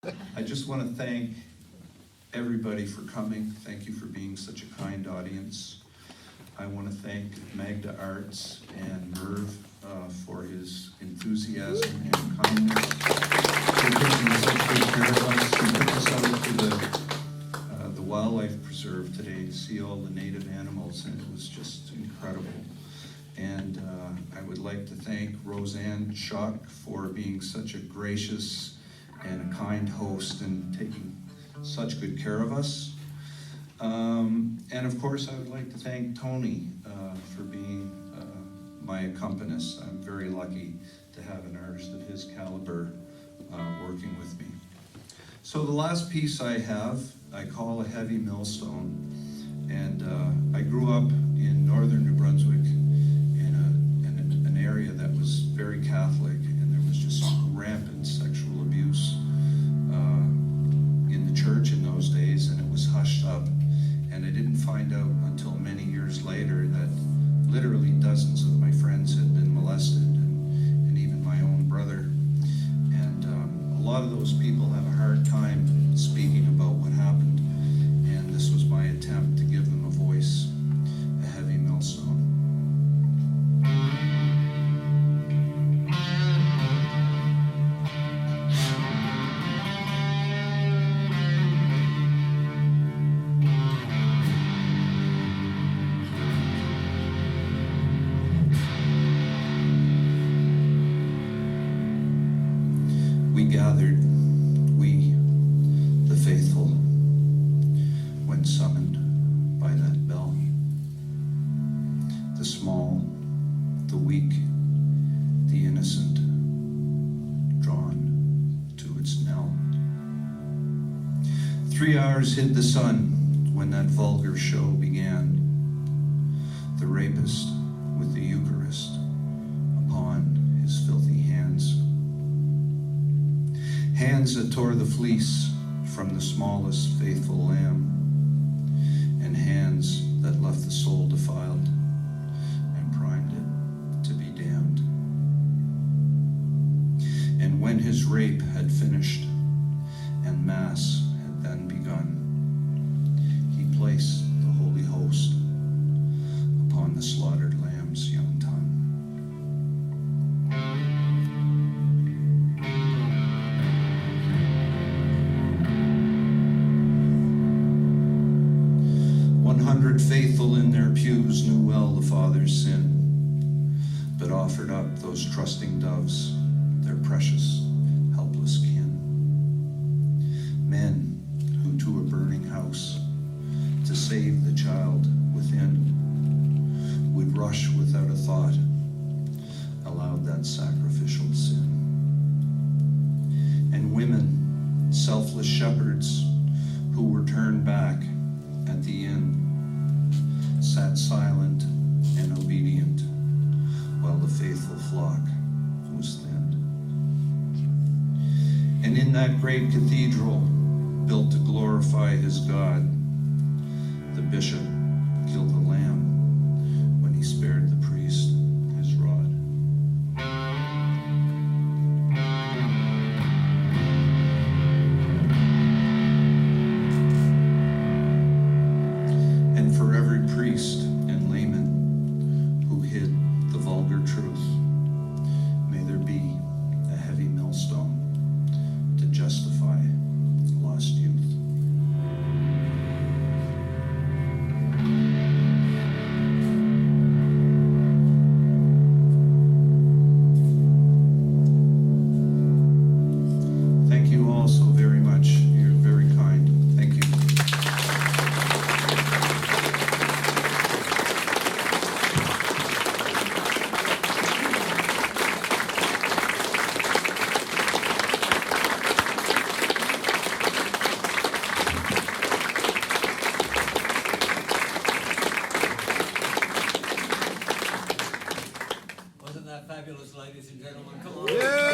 I just want to thank everybody for coming. Thank you for being such a kind audience. I want to thank Magda Arts and Merv for his enthusiasm and kindness. For taking such good care of us. He took us out to the wildlife preserve today to see all the native animals, and it was just incredible. And I would like to thank Roseanne Schock for being such a gracious and a kind host and taking such good care of us. And of course, I would like to thank Tony for being my accompanist. I'm very lucky to have an artist of his caliber working with me. So the last piece I have, I call a heavy millstone. And I grew up in northern New Brunswick in an area that was very Catholic, and there was just rampant sexual abuse in the church in those days, and it was hushed up. And I didn't find out until many years later that literally dozens of my friends had been molested, and even my own brother. And a lot of those people have a hard time speaking about what happened, and this was my attempt to give them a voice, a heavy millstone. We gathered, we, the faithful, when summoned by that bell. The small, the weak, the innocent, drawn to its knell. 3 hours hid the sun when that vulgar show began. The rapist with the Eucharist upon his filthy hands. Hands that tore the fleece from the smallest faithful lamb, and hands that left the soul defiled and primed it to be damned. And when his rape had finished and Mass had then begun, he placed the Holy Host upon the slaughtered lamb's young tongue. Faithful in their pews knew well the Father's sin, but offered up those trusting doves, their precious, helpless kin. Men who to a burning house, to save the child within, would rush without a thought, allowed that sacrificial sin. And women, selfless shepherds, who were turned back at the inn, sat silent and obedient while the faithful flock was thinned. And in that great cathedral built to glorify his God, the bishop killed the lamb when he spared the priest his rod. And for every priest and layman who hid the vulgar truth, may there be a heavy millstone to justify lost youth. Thank you all so very much. You're very kind. Thank you. Wasn't that fabulous, ladies and gentlemen? Come on. Yeah.